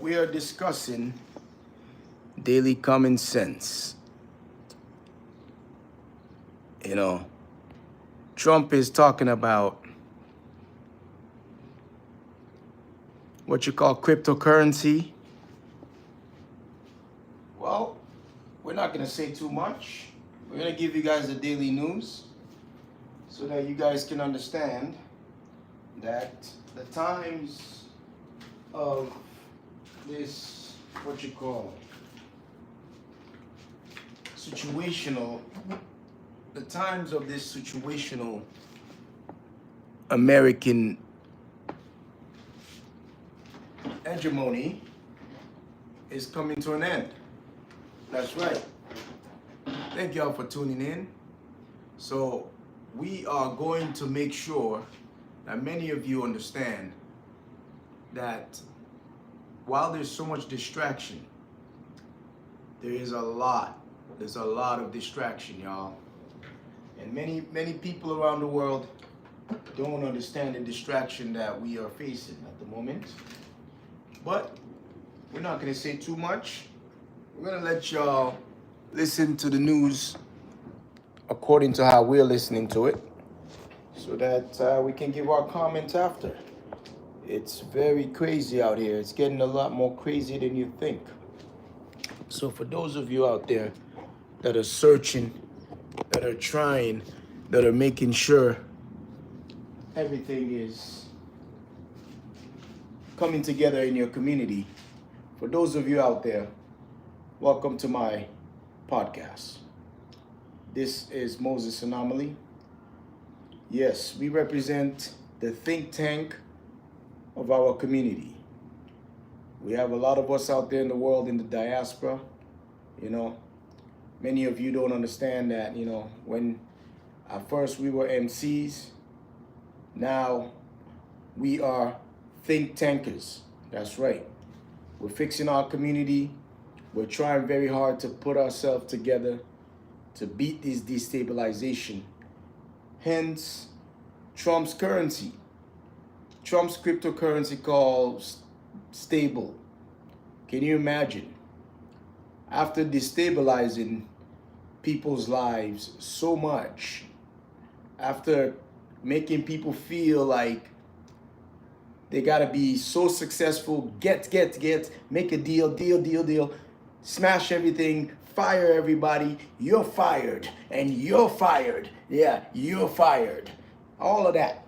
we are discussing daily common sense. You know, Trump is talking about what you call cryptocurrency. Well, we're not going to say too much. We're going to give you guys the daily news so that you guys can understand that the times of this, what you call, the times of this situational American hegemony is coming to an end. That's right. Thank y'all for tuning in. So we are going to make sure that many of you understand that while there's so much distraction, there's a lot of distraction, y'all. And many people around the world don't understand the distraction that we are facing at the moment. But we're not going to say too much. We're going to let y'all listen to the news according to how we're listening to it, so that we can give our comments after. It's very crazy out here. It's getting a lot more crazy than you think. So for those of you out there that are searching, that are trying, that are making sure everything is coming together in your community, for those of you out there, welcome to my podcast. This is Moses Anomaly. Yes, we represent the think tank of our community. We have a lot of us out there in the world in the diaspora. Many of you don't understand that, when at first we were MCs, now we are think tankers. That's right. We're fixing our community. We're trying very hard to put ourselves together to beat this destabilization. Hence, Trump's currency. Trump's cryptocurrency called stable. Can you imagine? After destabilizing people's lives so much, after making people feel like they gotta be so successful, get, make a deal, smash everything, fire everybody, you're fired, and you're fired, yeah, you're fired, all of that.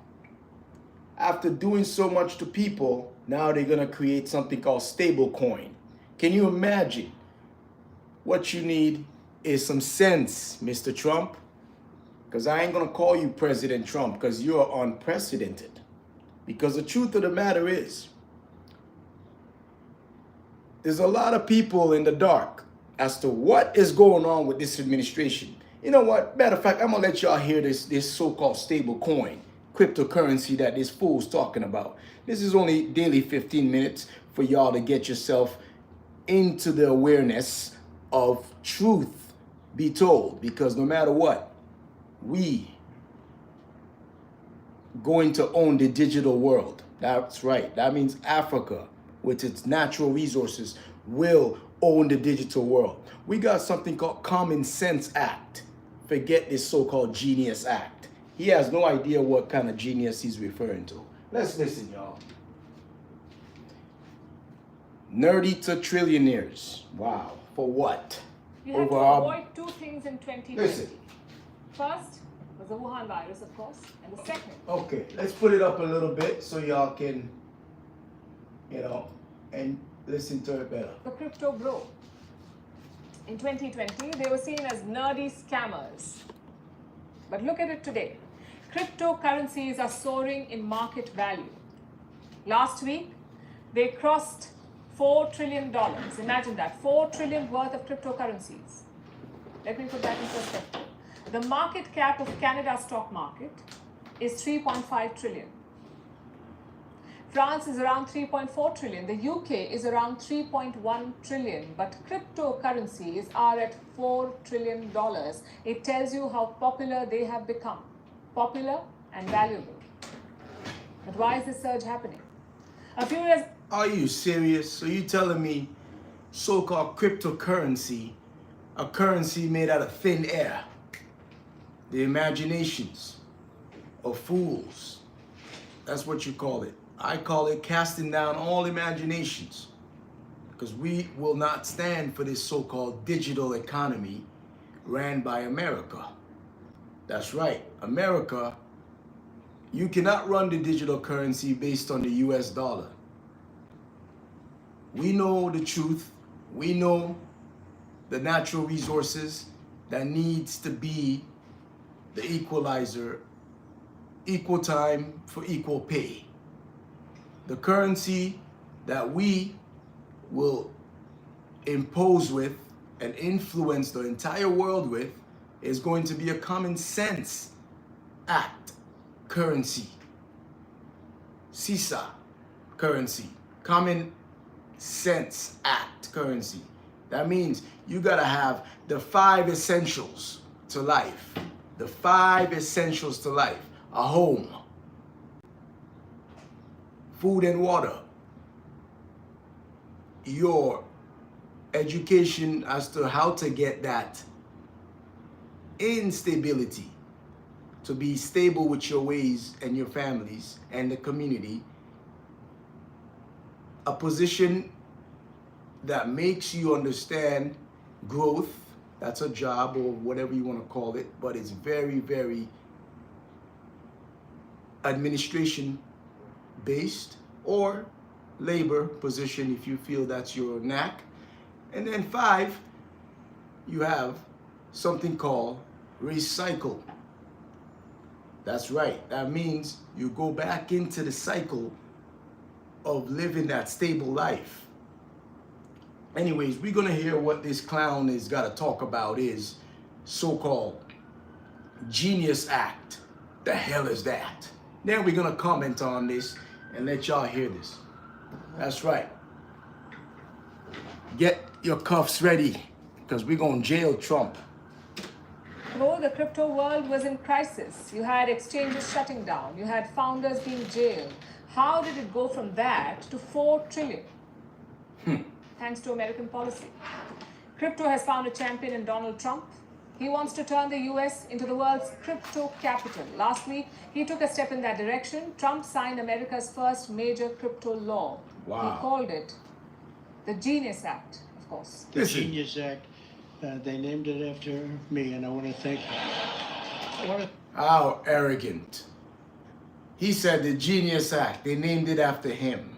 After doing so much to people, now they're gonna create something called stable coin. Can you imagine? What you need is some sense, Mr. Trump, because I ain't gonna call you President Trump because you're unprecedented. Because the truth of the matter is, there's a lot of people in the dark as to what is going on with this administration. You know what? Matter of fact, I'm gonna let y'all hear this so-called stable coin, cryptocurrency that this fool's talking about. This is only daily 15 minutes for y'all to get yourself into the awareness of truth be told, because no matter what, we going to own the digital world. That's right. That means Africa, with its natural resources, will own the digital world. We got something called Common Sense Act. Forget this so-called Genius Act. He has no idea what kind of genius he's referring to. Let's listen, y'all. Nerdy to trillionaires. Wow. For what? You have to avoid two things in 2020. Listen. First was the Wuhan virus, of course, and the second. Okay, let's put it up a little bit so y'all can, and listen to it better. The crypto bro. In 2020, they were seen as nerdy scammers. But look at it today. Cryptocurrencies are soaring in market value. Last week, they crossed $4 trillion. Imagine that, $4 trillion worth of cryptocurrencies. Let me put that in perspective. The market cap of Canada's stock market is 3.5 trillion. France is around 3.4 trillion. The UK is around 3.1 trillion. But cryptocurrencies are at $4 trillion. It tells you how popular they have become. Popular and valuable. But why is this surge happening? A few years Are you serious? So you telling me so-called cryptocurrency, a currency made out of thin air, the imaginations of fools, that's what you call it. I call it casting down all imaginations, because we will not stand for this so-called digital economy ran by America. That's right, America, you cannot run the digital currency based on the US dollar. We know the truth. We know the natural resources that needs to be the equalizer, equal time for equal pay. The currency that we will impose with and influence the entire world with is going to be a common sense act currency. CISA currency. Common Sense Act currency. That means you gotta have the 5 essentials to life. The 5 essentials to life. A home, food and water, your education as to how to get that instability, to be stable with your ways and your families and the community, a position that makes you understand growth, that's a job or whatever you want to call it, but it's very, very administration based or labor position if you feel that's your knack. And then 5, you have something called recycle. That's right, that means you go back into the cycle of living that stable life. Anyways, we're gonna hear what this clown is gotta talk about is so-called Genius Act. The hell is that? Then we're gonna comment on this and let y'all hear this. That's right. Get your cuffs ready, because we're gonna jail Trump. Though the crypto world was in crisis, you had exchanges shutting down, you had founders being jailed. How did it go from that to 4 trillion? Thanks to American policy. Crypto has found a champion in Donald Trump. He wants to turn the US into the world's crypto capital. Last week, he took a step in that direction. Trump signed America's first major crypto law. Wow. He called it the Genius Act, of course. The Genius Act. They named it after me, and I want to thank them. How arrogant. He said the Genius Act, they named it after him.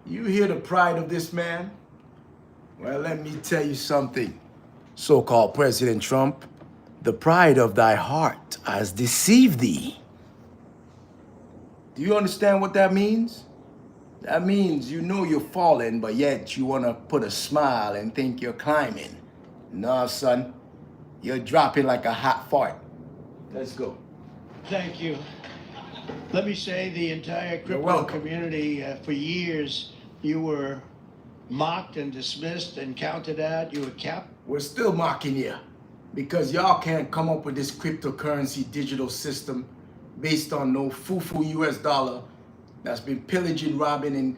You hear the pride of this man? Well, let me tell you something, so-called President Trump. The pride of thy heart has deceived thee. Do you understand what that means? That means you know you're falling, but yet you want to put a smile and think you're climbing. No, son, you're dropping like a hot fart. Let's go. Thank you. Let me say the entire crypto community, for years, you were mocked and dismissed and counted out. You were capped. We're still mocking you because y'all can't come up with this cryptocurrency digital system based on no foo-foo US dollar that's been pillaging, robbing, and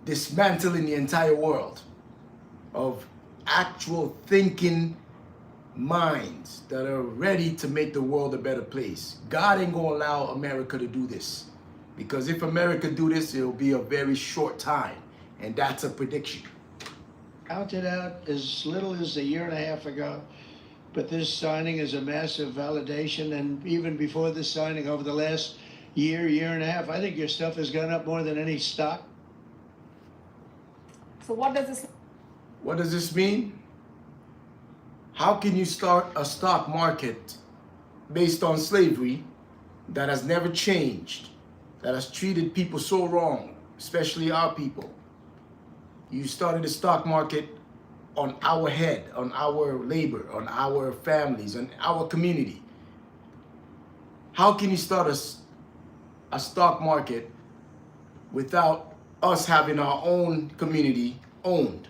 dismantling the entire world of actual thinking minds that are ready to make the world a better place. God ain't gonna allow America to do this, because if America do this, it'll be a very short time, and that's a prediction. Counted out as little as a year and a half ago, but this signing is a massive validation, and even before this signing, over the last year and a half, I think your stuff has gone up more than any stock. So what does this mean? How can you start a stock market based on slavery that has never changed, that has treated people so wrong, especially our people? You started a stock market on our head, on our labor, on our families, on our community. How can you start a stock market without us having our own community owned?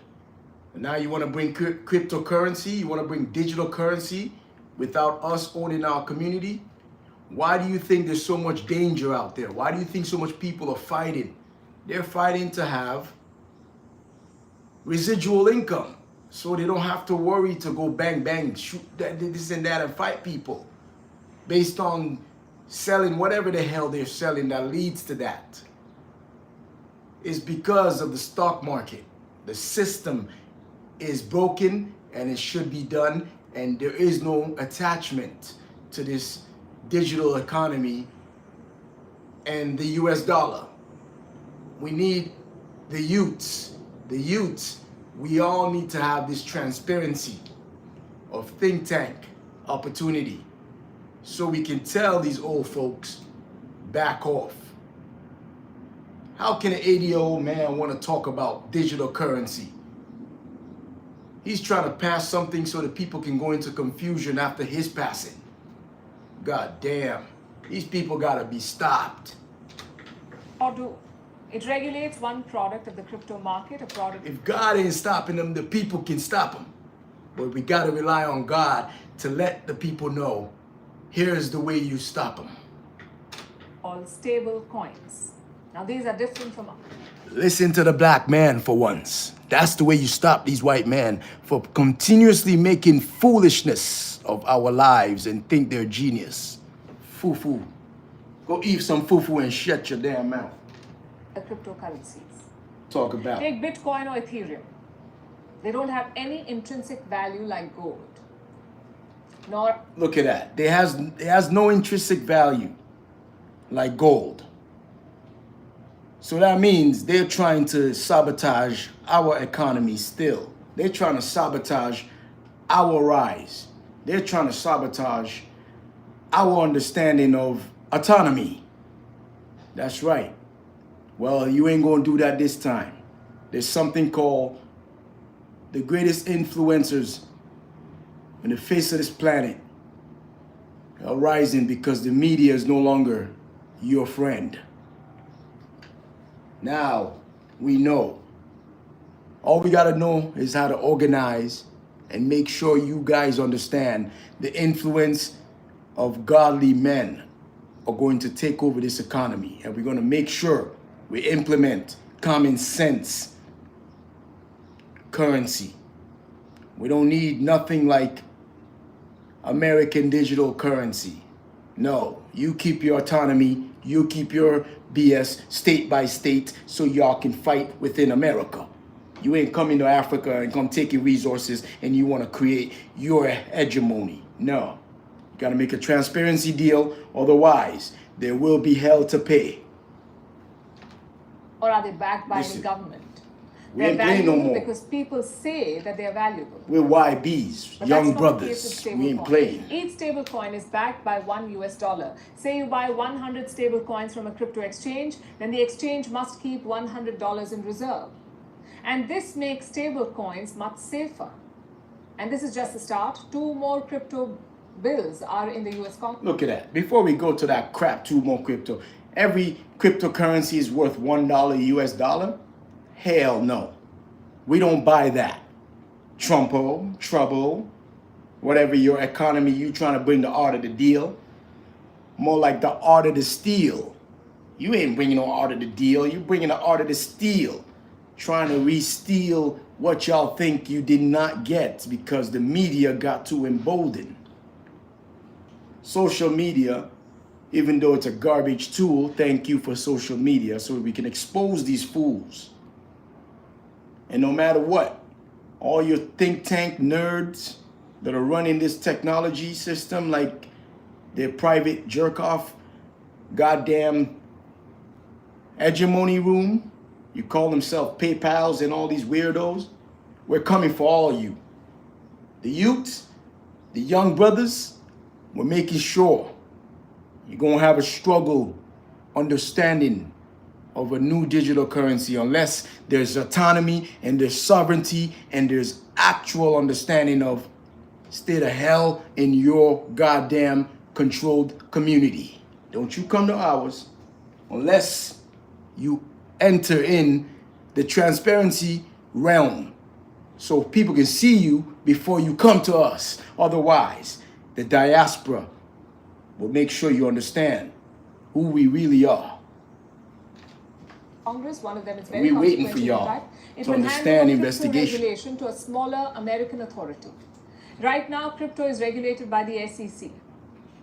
And now you want to bring cryptocurrency, you want to bring digital currency without us owning our community? Why do you think there's so much danger out there? Why do you think so much people are fighting They're fighting to have residual income, so they don't have to worry to go bang, bang, shoot that, this and that, and fight people based on selling whatever the hell they're selling that leads to that. It's because of the stock market. The system is broken and it should be done, and there is no attachment to this digital economy and the US dollar. We need the youths, we all need to have this transparency of think tank opportunity so we can tell these old folks, back off. How can an 80-year-old man want to talk about digital currency? He's trying to pass something so that people can go into confusion after his passing. God damn, these people gotta be stopped. Or do it regulates one product of the crypto market, a product. If God ain't stopping them, the people can stop them. But we gotta rely on God to let the people know, here's the way you stop them. All stable coins. Now these are different from. Listen to the black man for once. That's the way you stop these white men for continuously making foolishness of our lives and think they're genius. Foo-foo. Go eat some foo-foo and shut your damn mouth. The cryptocurrencies. Talk about. Take Bitcoin or Ethereum. They don't have any intrinsic value like gold. Nor. Look at that. It has no intrinsic value like gold. So that means they're trying to sabotage our economy still. They're trying to sabotage our rise. They're trying to sabotage our understanding of autonomy. That's right. Well, you ain't gonna do that this time. There's something called the greatest influencers on the face of this planet are rising because the media is no longer your friend. Now we know. All we gotta know is how to organize and make sure you guys understand the influence of godly men are going to take over this economy, and we're going to make sure we implement common sense currency. We don't need nothing like American digital currency. No, you keep your autonomy, you keep your BS state by state so y'all can fight within America. You ain't coming to Africa and come taking resources and you want to create your hegemony. No. You got to make a transparency deal, otherwise there will be hell to pay. Or are they backed by Listen, the government? we They're ain't playing no valuable more. because people say that they're valuable. We're YBs, But young that's not the case with brothers. stable We ain't coin. playing. Each stable coin is backed by $1 US. Say you buy 100 stable coins from a crypto exchange, then the exchange must keep $100 in reserve. And this makes stable coins much safer. And this is just the start. 2 more crypto bills are in the US Congress. Look at that. Before we go to that crap, 2 more crypto. Every cryptocurrency is worth $1 US dollar? Hell no. We don't buy that. Trumpo, trouble, whatever your economy you trying to bring the art of the deal. More like the art of the steal. You ain't bringing no art of the deal. You bringing the art of the steal. Trying to re-steal what y'all think you did not get because the media got too emboldened. Social media, even though it's a garbage tool, thank you for social media so we can expose these fools. And no matter what, all your think tank nerds that are running this technology system like their private jerk-off goddamn hegemony room, you call themselves PayPals and all these weirdos, we're coming for all you. The youths, the young brothers, we're making sure you're going to have a struggle understanding of a new digital currency unless there's autonomy and there's sovereignty and there's actual understanding of stay the hell in your goddamn controlled community. Don't you come to ours unless you enter in the transparency realm so people can see you before you come to us. Otherwise, the diaspora will make sure you understand who we really are. Congress. One of them is very We waiting for consequential in y'all type. It to will hand understand over investigation. crypto regulation to a smaller American authority. Right now, crypto is regulated by the SEC.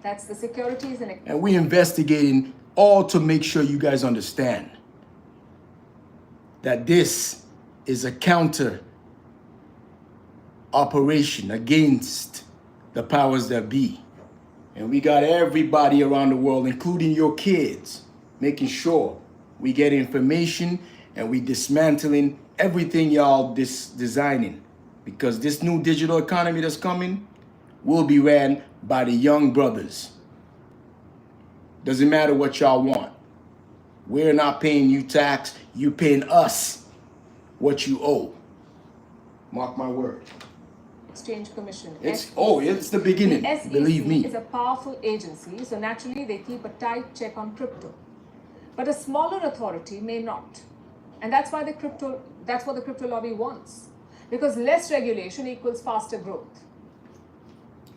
That's the Securities And we're investigating all to make sure you guys understand that this is a counter operation against the powers that be. And we got everybody around the world, including your kids, making sure we get information and we dismantling everything y'all designing. Because this new digital economy that's coming will be ran by the young brothers. Doesn't matter what y'all want. We're not paying you tax. You paying us what you owe. Mark my word. Exchange Commission. It's the beginning. The SEC Believe me. is a powerful agency, so naturally they keep a tight check on crypto. But a smaller authority may not. And that's what the crypto lobby wants. Because less regulation equals faster growth.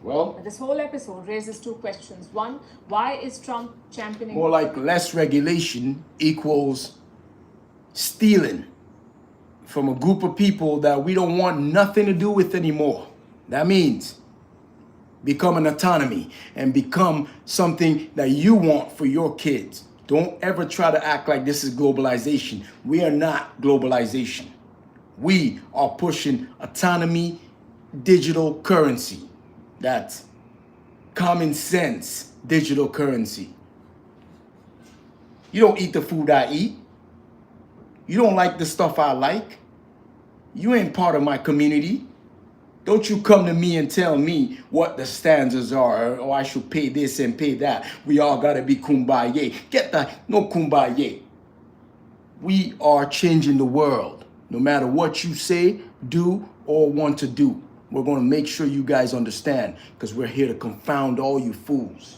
Well, This whole episode raises two questions. One, why is Trump championing... more like less regulation equals stealing from a group of people that we don't want nothing to do with anymore. That means become an autonomy and become something that you want for your kids. Don't ever try to act like this is globalization. We are not globalization. We are pushing autonomy, digital currency. That's common sense digital currency. You don't eat the food I eat. You don't like the stuff I like. You ain't part of my community. Don't you come to me and tell me what the standards are, or I should pay this and pay that. We all gotta be kumbaya. Get that, no kumbaya. We are changing the world. No matter what you say, do, or want to do. We're gonna make sure you guys understand, because we're here to confound all you fools.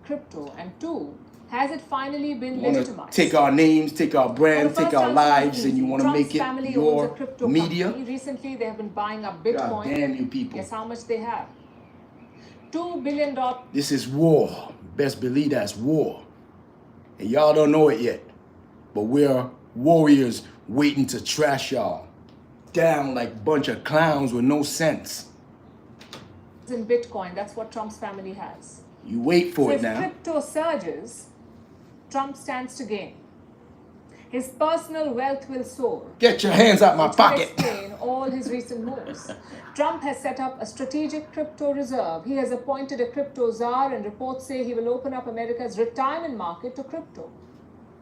Crypto, and two, has it finally been You wanna legitimized? take our names, take our brand, For the take first our time lives, since and you wanna Trump's make it family owns a your crypto media? company. Recently, they have been buying up God Bitcoin. damn you people. Guess how much they have? $2 billion. This is war. Best believe that's war. And y'all don't know it yet. But we're warriors waiting to trash y'all down like a bunch of clowns with no sense. In Bitcoin, that's what Trump's family has. You wait So for it if now. crypto surges, Trump stands to gain. His personal wealth will soar. Get your hands out my Which will pocket. explain all his recent moves. Trump has set up a strategic crypto reserve. He has appointed a crypto czar, and reports say he will open up America's retirement market to crypto.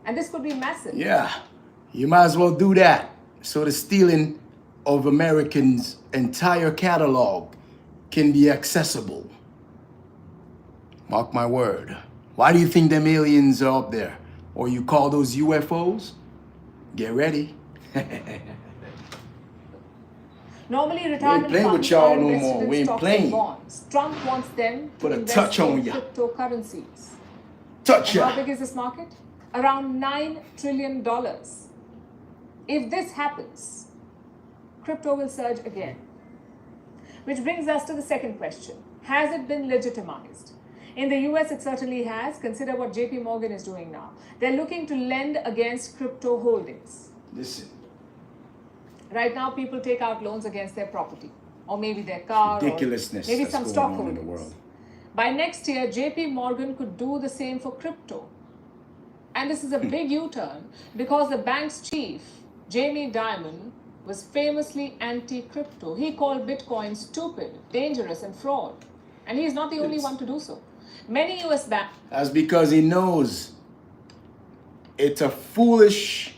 And this could be massive. Yeah, you might as well do that. So the stealing of Americans' entire catalog can be accessible. Mark my word. Why do you think them aliens are up there? Or you call those UFOs? Get ready. Normally, retirement playing with funds y'all are no invested more. in We ain't stocks playing. and bonds. Trump wants them to Put a invest touch on in ya. cryptocurrencies. Touch And how ya. big is this market? Around $9 trillion. If this happens, crypto will surge again. Which brings us to the second question. Has it been legitimized? In the US, it certainly has. Consider what JP Morgan is doing now. They're looking to lend against crypto holdings. Listen, Right now, people take out loans against their property, or maybe their car, ridiculousness or maybe that's some going stock on in holdings. the world. By next year, JP Morgan could do the same for crypto. And this is a big U-turn because the bank's chief, Jamie Dimon, was famously anti-crypto. He called Bitcoin stupid, dangerous, and fraud. And he's not the only one to do so. Many US banks... That's because he knows it's a foolish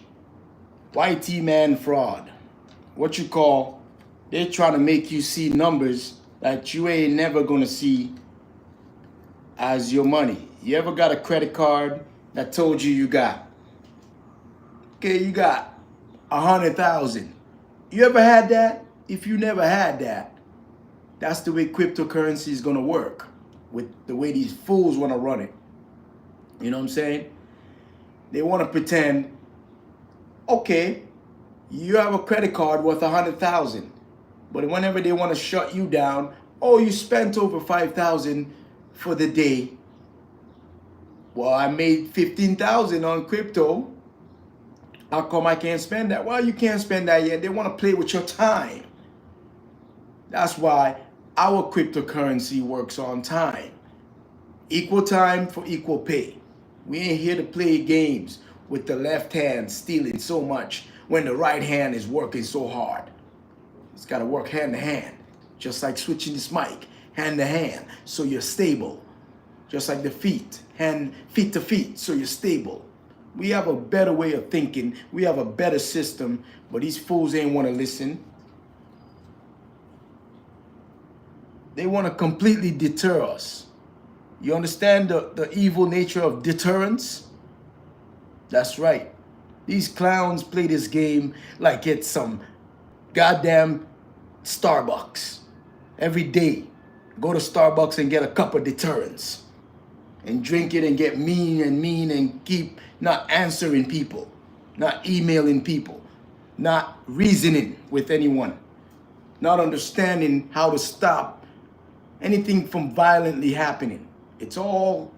YT man fraud. What you call, they're trying to make you see numbers that you ain't never gonna see as your money. You ever got a credit card that told you got, okay, you got 100,000. You ever had that? If you never had that, that's the way cryptocurrency is gonna work, with the way these fools wanna run it. You know what I'm saying? They wanna pretend, okay, you have a credit card worth 100,000, but whenever they wanna shut you down, oh, you spent over 5,000 for the day. Well, I made 15,000 on crypto. How come I can't spend that? Well, you can't spend that yet. They want to play with your time. That's why our cryptocurrency works on time. Equal time for equal pay. We ain't here to play games with the left hand stealing so much when the right hand is working so hard. It's got to work hand to hand. Just like switching this mic, hand to hand, so you're stable. Just like the feet to feet, so you're stable. We have a better way of thinking. We have a better system, but these fools ain't want to listen. They want to completely deter us. You understand the evil nature of deterrence? That's right. These clowns play this game like it's some goddamn Starbucks. Every day, go to Starbucks and get a cup of deterrence. And drink it and get mean and keep not answering people, not emailing people, not reasoning with anyone, not understanding how to stop anything from violently happening. It's all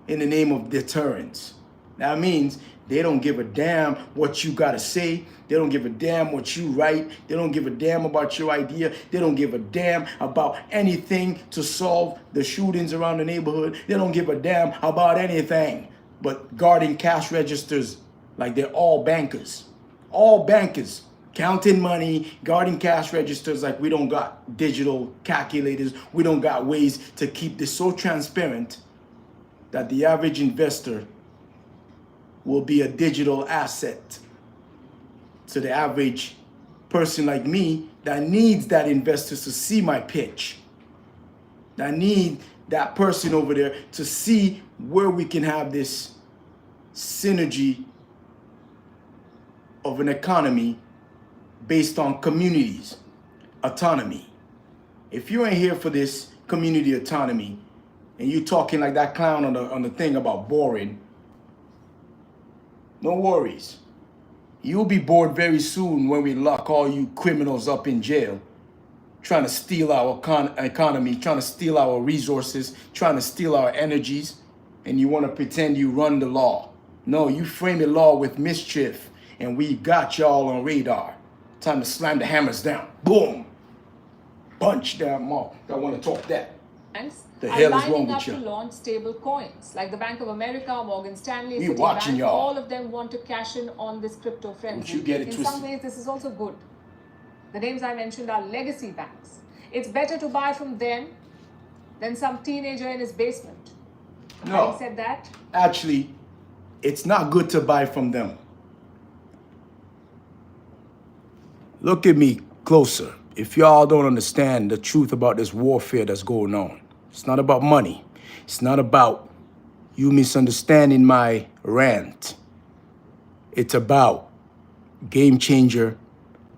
in the name of deterrence. That means they don't give a damn what you gotta say. They don't give a damn what you write. They don't give a damn about your idea. They don't give a damn about anything to solve the shootings around the neighborhood. They don't give a damn about anything but guarding cash registers like they're all bankers. All bankers. Counting money, guarding cash registers like we don't got digital calculators. We don't got ways to keep this so transparent that the average investor will be a digital asset to the average person like me that needs that investor to see my pitch. That need that person over there to see where we can have this synergy of an economy based on communities, autonomy. If you ain't here for this community autonomy and you talking like that clown on the thing about boring, no worries. You'll be bored very soon when we lock all you criminals up in jail, trying to steal our economy, trying to steal our resources, trying to steal our energies, and you want to pretend you run the law. No, you frame the law with mischief, and we got y'all on radar. Time to slam the hammers down. Boom. Punch down, Mark. I want to talk that. Banks The are hell is wrong lining with up you? to launch stable coins like the Bank of America, Morgan Stanley, We watching Citibank. y'all. All of them want to cash in on this crypto frenzy. you get it In twisted. some ways, this is also good. The names I mentioned are legacy banks. It's better to buy from them than some teenager in his basement. No. Having said that, Actually, it's not good to buy from them. Look at me closer. If y'all don't understand the truth about this warfare that's going on, it's not about money. It's not about you misunderstanding my rant. It's about game changer,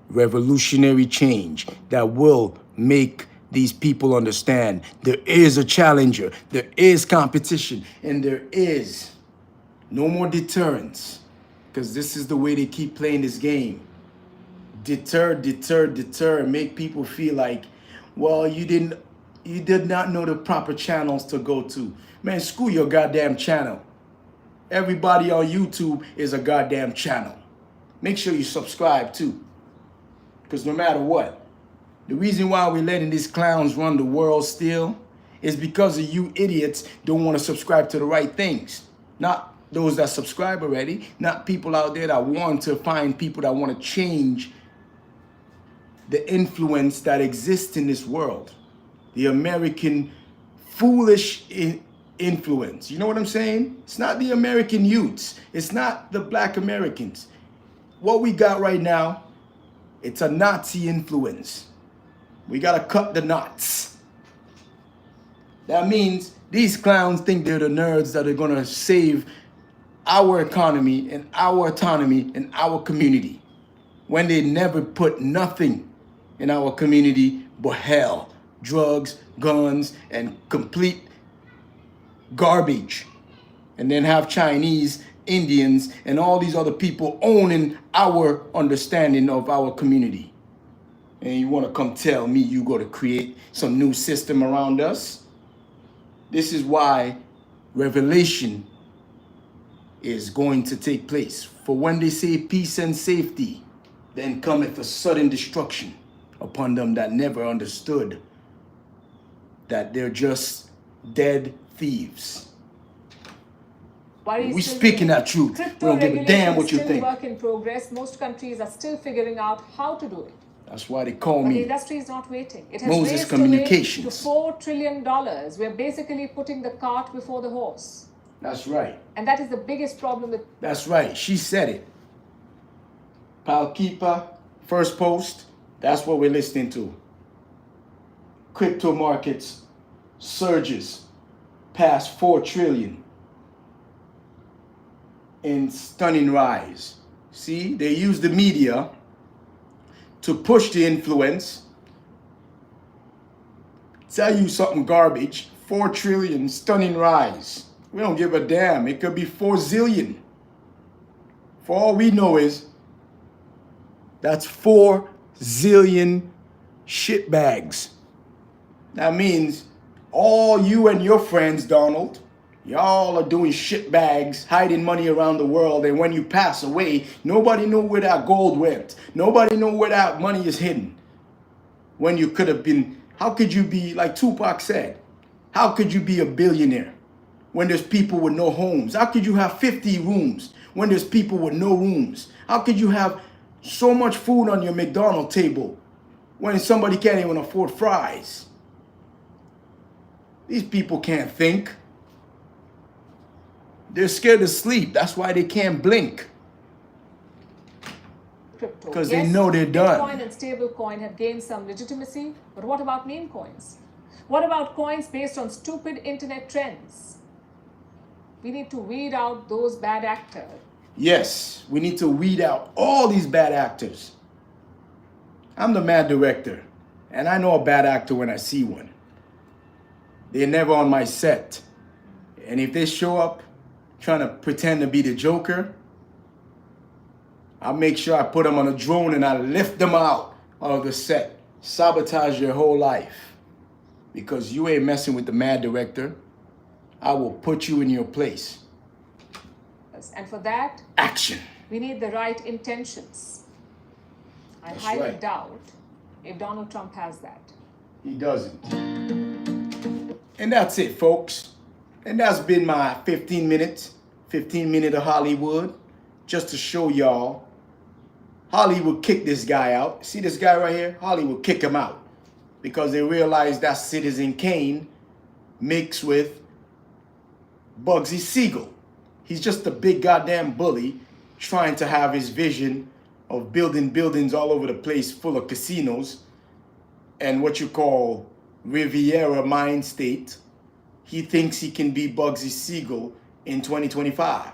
revolutionary change that will make these people understand there is a challenger, there is competition, and there is no more deterrence, because this is the way they keep playing this game. Deter, deter, deter, make people feel like, well, you did not know the proper channels to go to. Man, screw your goddamn channel. Everybody on YouTube is a goddamn channel. Make sure you subscribe too, because no matter what, the reason why we're letting these clowns run the world still is because of you idiots don't want to subscribe to the right things. Not those that subscribe already, not people out there that want to find people that want to change the influence that exists in this world. The American foolish influence. You know what I'm saying? It's not the American youths. It's not the black Americans. What we got right now, it's a Nazi influence. We gotta cut the knots. That means these clowns think they're the nerds that are gonna save our economy and our autonomy and our community, when they never put nothing in our community but hell, drugs, guns, and complete garbage. And then have Chinese, Indians, and all these other people owning our understanding of our community. And you want to come tell me you got to create some new system around us? This is why revelation is going to take place. For when they say peace and safety, then cometh a sudden destruction upon them that never understood that they're just dead thieves. We speaking that truth. We Crypto don't give a damn regulation what is you still think. work in progress. Most countries are still figuring out how to do it. That's why they call But the me industry is not waiting. It has Moses raised Communications. to $4 trillion. We're basically putting the cart before the horse. That's right. And that is the biggest problem with... That's right. She said it. Palkeeper, first post. That's what we're listening to. Crypto markets surges past 4 trillion in stunning rise. See, they use the media to push the influence. Tell you something garbage. 4 trillion stunning rise. We don't give a damn. It could be 4 zillion. For all we know is that's 4 zillion shitbags. That means all you and your friends, Donald, y'all are doing shitbags, hiding money around the world, and when you pass away, nobody know where that gold went. Nobody know where that money is hidden. When you could have been, how could you be, like Tupac said, how could you be a billionaire when there's people with no homes? How could you have 50 rooms when there's people with no rooms? How could you have so much food on your McDonald's table when somebody can't even afford fries? These people can't think. They're scared to sleep. That's why they can't blink. Crypto. Because they know they're done. Bitcoin and stablecoin have gained some legitimacy, but what about meme coins? What about coins based on stupid internet trends? We need to weed out those bad actors. Yes, we need to weed out all these bad actors. I'm the mad director, and I know a bad actor when I see one. They're never on my set. And if they show up trying to pretend to be the Joker, I'll make sure I put them on a drone and I lift them out of the set. Sabotage your whole life. Because you ain't messing with the mad director. I will put you in your place. And for that, action. We need the right intentions. I highly doubt if Donald Trump has that. He doesn't. And that's it, folks. And that's been my 15 minute of Hollywood. Just to show y'all, Hollywood kicked this guy out. See this guy right here? Hollywood kick him out. Because they realized that Citizen Kane mixed with Bugsy Siegel. He's just a big goddamn bully trying to have his vision of building buildings all over the place full of casinos and what you call Riviera mind state. He thinks he can be Bugsy Siegel in 2025.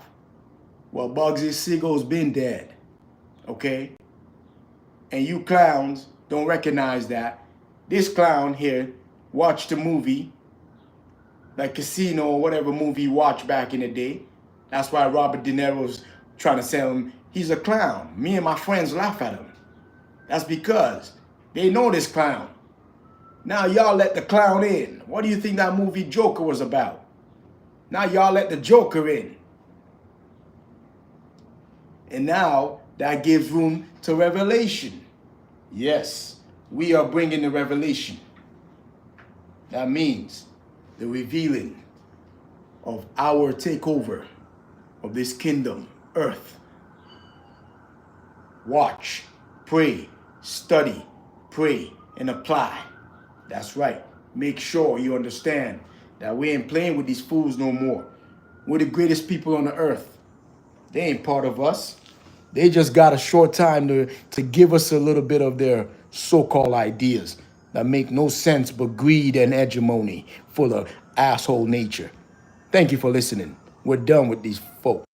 Well, Bugsy Siegel's been dead, okay? And you clowns don't recognize that. This clown here watched a movie, like Casino or whatever movie you watched back in the day. That's why Robert De Niro's trying to sell him. He's a clown. Me and my friends laugh at him. That's because they know this clown. Now y'all let the clown in. What do you think that movie Joker was about? Now y'all let the Joker in. And now that gives room to revelation. Yes, we are bringing the revelation. That means the revealing of our takeover of this kingdom, earth. Watch, pray, study, pray, and apply. That's right. Make sure you understand that we ain't playing with these fools no more. We're the greatest people on the earth. They ain't part of us. They just got a short time to give us a little bit of their so-called ideas that make no sense but greed and hegemony full of asshole nature. Thank you for listening. We're done with these folks.